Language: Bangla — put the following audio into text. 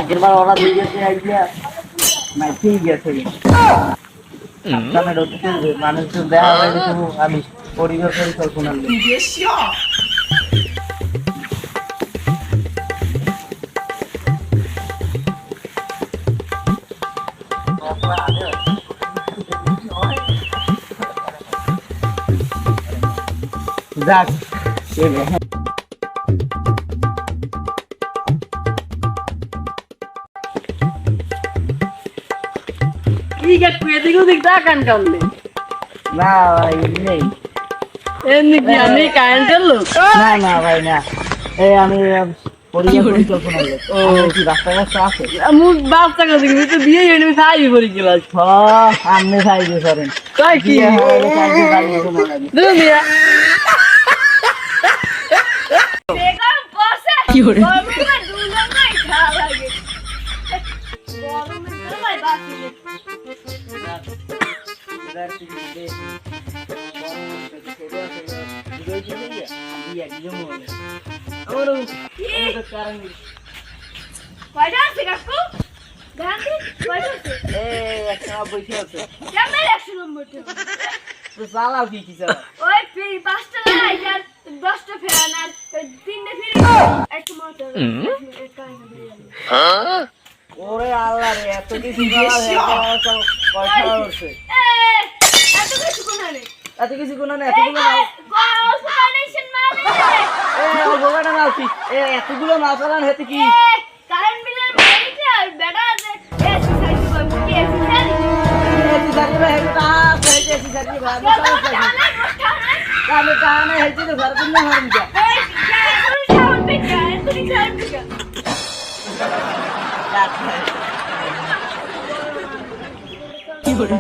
আগের বার ওরা দিয়ে গেছে আইডিয়া না ঠিক আছে মানুষজন দেখা হয় আমি পরিবার পরিকল্পনা যাক ঠিক আছে তুই এদিকে ওদিক তাকান কান্দে না ভাই নেই এমনি কি আমি কারেন্টের লোক না না ভাই না এই আমি পরিবার পরিকল্পনা লোক ও কি রাস্তাঘাট আছে মুখ বাচ্চা কাছে তুমি তো বিয়ে হয়ে আমি খাই পড়ি গেলাস সামনে সাইডে করেন তাই কি তুমি কি করে চালাও কি কি চালাও ওই পাঁচটা লাইট আর 10টা ফ্যান আর 3টে ফ্রি একটু মতো ওরে আল্লাহ রে এত কিছু চালাও পয়সা হচ্ছে এত কিছু কোন নেই এত কিছু কোন না এতগুলো নাও কানেকশন মানে ও গোগাটা নাও কি এতগুলো না চালান হেতে কি কারেন্ট বিলের মাইতে আর বেটা আছে এসি সাইজ করব কি এসি সাইজ এসি সাইজ হেতে তা এসি সাইজ ভাই আমি কানে হেতে তো ঘর দিন না হারুম যা কি করে